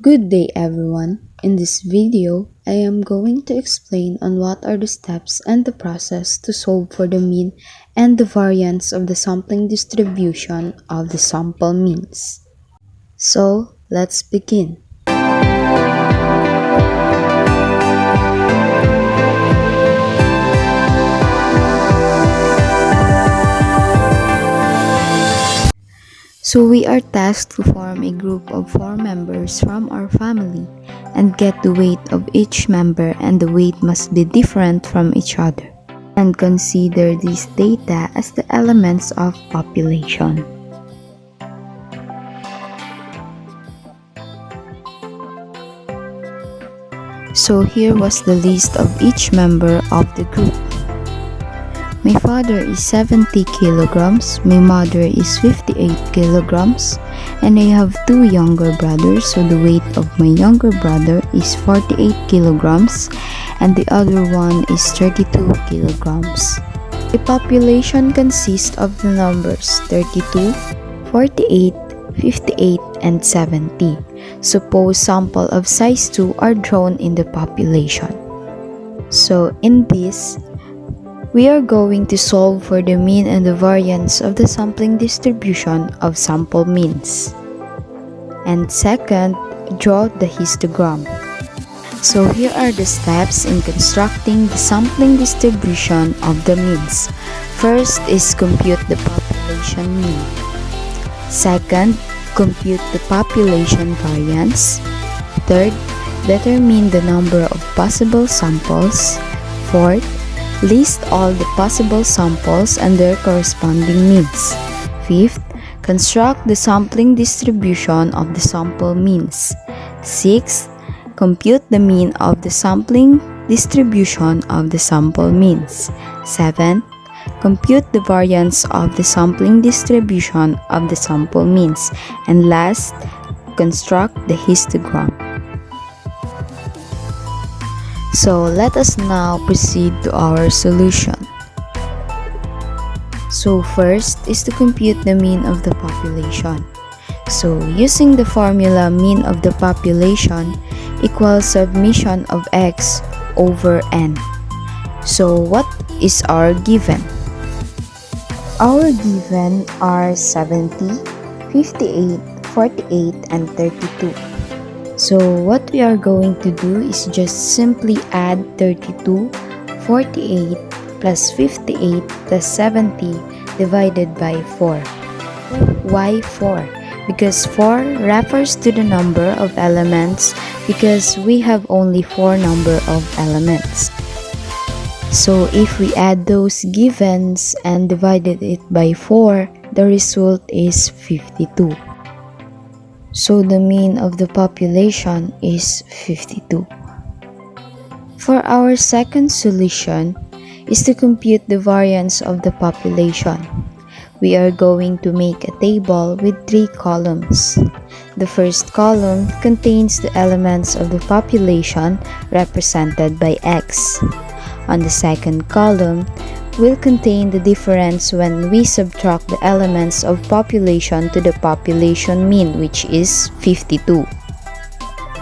Good day everyone. In this video, I am going to explain on what are the steps and the process to solve for the mean and the variance of the sampling distribution of the sample means. So, let's begin. So we are tasked to form a group of 4 members from our family and get the weight of each member, and the weight must be different from each other. And consider these data as the elements of population. So here was the list of each member of the group. My father is 70 kilograms, my mother is 58 kilograms, and I have 2 younger brothers, so the weight of my younger brother is 48 kilograms and the other one is 32 kilograms. The population consists of the numbers 32, 48, 58, and 70. Suppose sample of size 2 are drawn in the population. So in this, we are going to solve for the mean and the variance of the sampling distribution of sample means. And second, draw the histogram. So here are the steps in constructing the sampling distribution of the means. First is compute the population mean. Second, compute the population variance. Third, determine the number of possible samples. Fourth, list all the possible samples and their corresponding means. Fifth, construct the sampling distribution of the sample means. Sixth, compute the mean of the sampling distribution of the sample means. Seventh, compute the variance of the sampling distribution of the sample means. And last, construct the histogram. So let us now proceed to our solution. So first is to compute the mean of the population. So using the formula mean of the population equals summation of x over n. So what is our given? Our given are 70, 58, 48, and 32. So what we are going to do is just simply add 32, 48 plus 58 plus 70 divided by 4. Why 4? Because 4 refers to the number of elements, because we have only 4 number of elements. So if we add those givens and divided it by 4, the result is 52. So the mean of the population is 52. For our second solution is to compute the variance of the population. We are going to make a table with 3 columns. The first column contains the elements of the population represented by X. On the second column will contain the difference when we subtract the elements of population to the population mean, which is 52.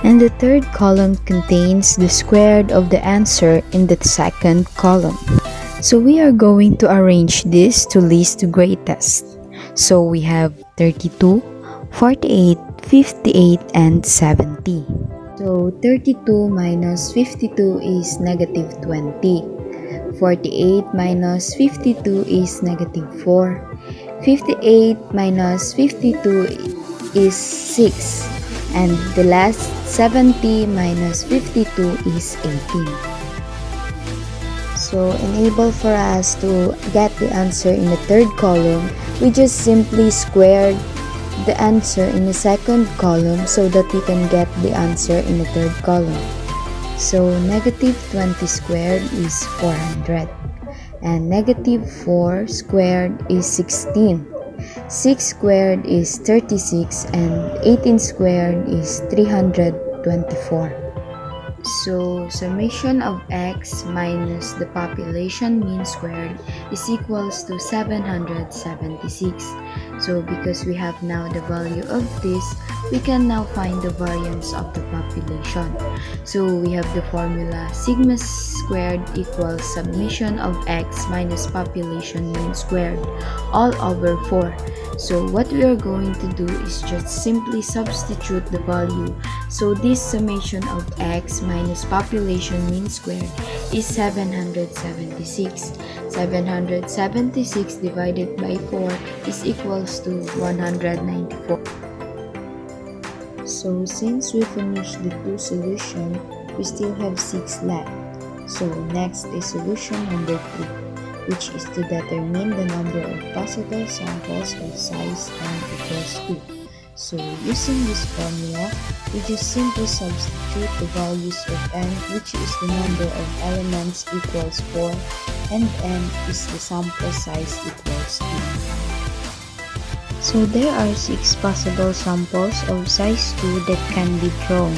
And the third column contains the squared of the answer in the second column. So we are going to arrange this to least to greatest. So we have 32, 48, 58, and 70. So 32 minus 52 is negative 20. 48 minus 52 is negative 4. 58 minus 52 is 6. And the last 70 minus 52 is 18. So enable for us to get the answer in the third column, we just simply squared the answer in the second column so that we can get the answer in the third column. So negative 20 squared is 400, and negative 4 squared is 16. 6 squared is 36, and 18 squared is 324. So, summation of x minus the population mean squared is equals to 776. So, because we have now the value of this, we can now find the variance of the population. So, we have the formula sigma squared equals summation of x minus population mean squared all over 4. So, what we are going to do is just simply substitute the value. So, this summation of x minus population mean squared is 776. 776 divided by 4 is equals to 194. So, since we finished the 2 solution, we still have 6 left. So, next is solution number 3, which is to determine the number of possible samples of size n equals 2. So, using this formula, we just simply substitute the values of n, which is the number of elements equals 4, and n is the sample size equals 2. So, there are 6 possible samples of size 2 that can be drawn.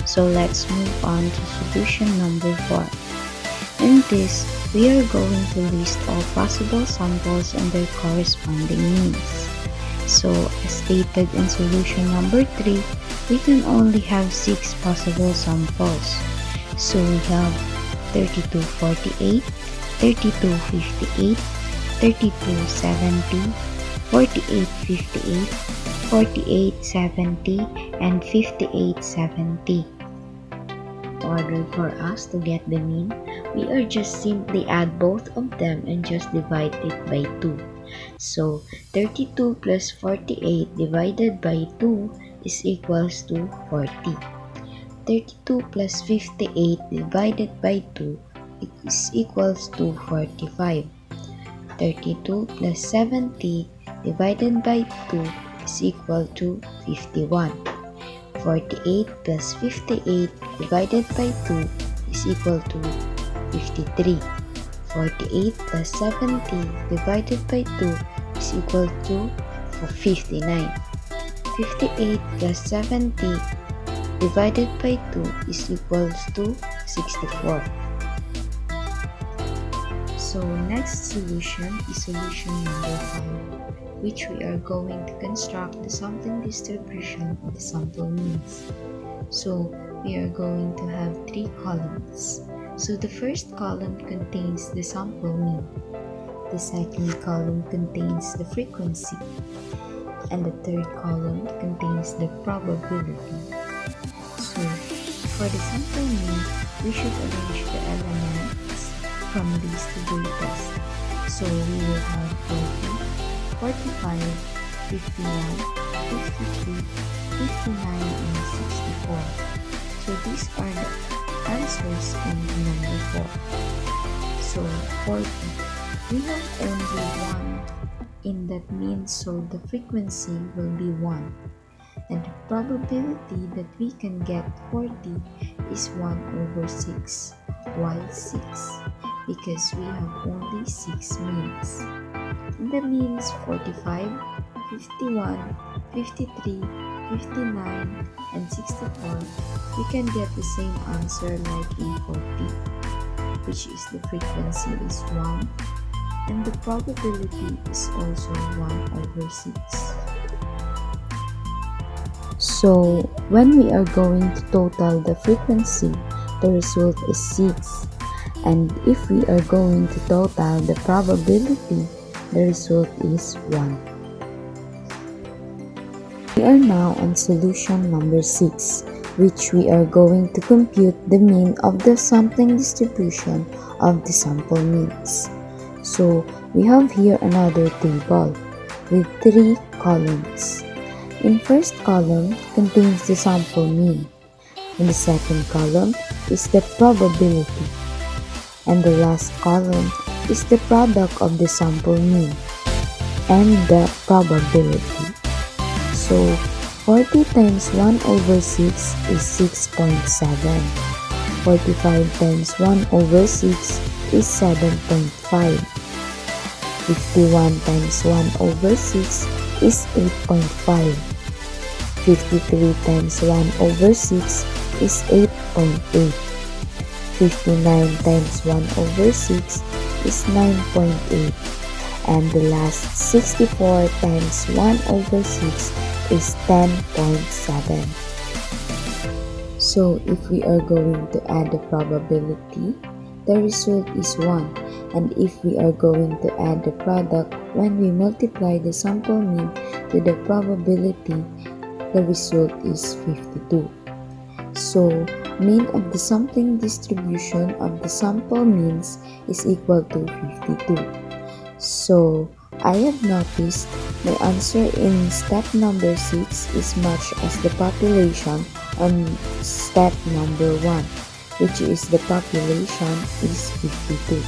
So, let's move on to solution number 4. In this, we are going to list all possible samples and their corresponding means. So, as stated in solution number 3, we can only have 6 possible samples. So, we have 3248, 3258, 3270, 4858, 4870, and 5870. In order for us to get the mean, we are just simply add both of them and just divide it by 2. So, 32 plus 48 divided by 2 is equals to 40. 32 plus 58 divided by 2 is equals to 45. 32 plus 70 divided by 2 is equal to 51. 48 plus 58 divided by 2 is equal to 53. 48 plus 70 divided by 2 is equal to 59. 58 plus 70 divided by 2 is equals to 64. So, next solution is solution number 5, which we are going to construct the sampling distribution of the sample means. So, we are going to have 3 columns. So, the first column contains the sample mean. The second column contains the frequency. And the third column contains the probability. So, for the sample mean, we should arrange the elements from these 2 data. So, we will have 40, 45, 51, 53, 59, and 64. So, these are the answers in number 4. So, 40. We have only 1 in that mean, so the frequency will be 1. And the probability that we can get 40 is 1 over 6. Why 6? Because we have only 6 means. In the means 45, 51, 53, 59, and 64, we can get the same answer like in 40, which is the frequency is 1, and the probability is also 1 over 6. So, when we are going to total the frequency, the result is 6. And if we are going to total the probability, the result is 1. We are now on solution number 6, which we are going to compute the mean of the sampling distribution of the sample means. So, we have here another table with 3 columns. In first column contains the sample mean. In the second column is the probability. And the last column is the product of the sample mean and the probability. So, 40 times 1 over 6 is 6.7. 45 times 1 over 6 is 7.5. 51 times 1 over 6 is 8.5. 53 times 1 over 6 is 8.8. 59 times 1 over 6 is 9.8. And the last 64 times 1 over 6 is 10.7. So if we are going to add the probability, the result is 1. And if we are going to add the product, when we multiply the sample mean to the probability, the result is 52. So mean of the sampling distribution of the sample means is equal to 52. So I have noticed my answer in step number 6 is much as the population on step number 1, which is the population is 52,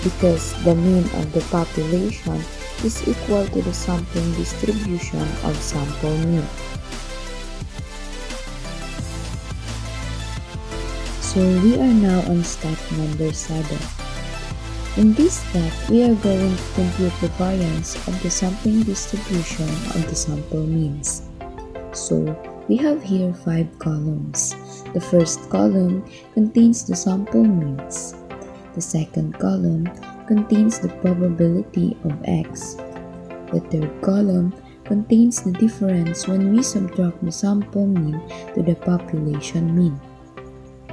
because the mean of the population is equal to the sampling distribution of sample mean. So we are now on step number 7. In this step, we are going to compute the variance of the sampling distribution of the sample means. So we have here 5 columns. The first column contains the sample means. The second column contains the probability of x. The third column contains the difference when we subtract the sample mean to the population mean.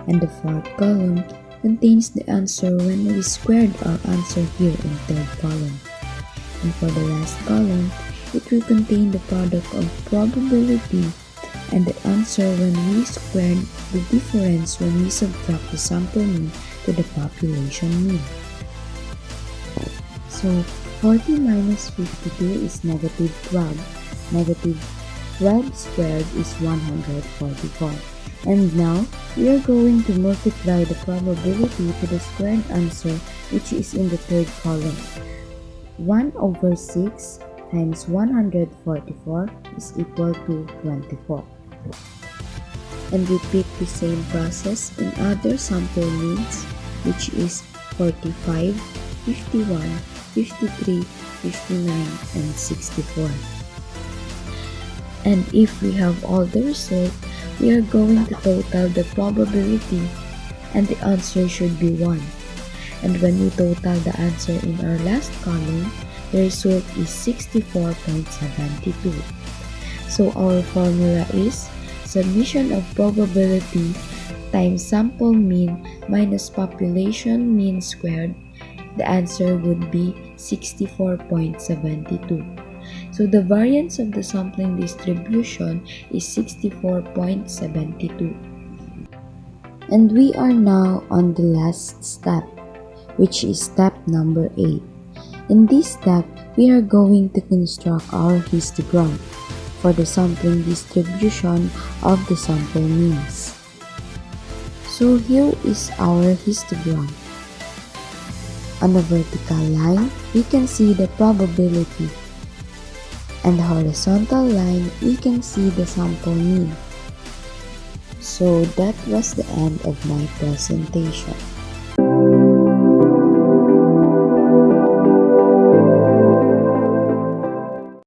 And the fourth column contains the answer when we squared our answer here in third column. And for the last column, it will contain the product of probability and the answer when we squared the difference when we subtract the sample mean to the population mean. So 40 minus 52 is negative 12. Negative 12 squared is 144. And now, we are going to multiply the probability to the squared answer, which is in the third column. 1 over 6 times 144 is equal to 24. And repeat the same process in other sample means, which is 45, 51, 53, 59, and 64. And if we have all the result, we are going to total the probability and the answer should be 1. And when we total the answer in our last column, the result is 64.72. So our formula is summation of probability times sample mean minus population mean squared. The answer would be 64.72. So the variance of the sampling distribution is 64.72. And we are now on the last step, which is step number 8. In this step, we are going to construct our histogram for the sampling distribution of the sample means. So here is our histogram. On the vertical line, we can see the probability. And the horizontal line, we can see the sample mean. So that was the end of my presentation.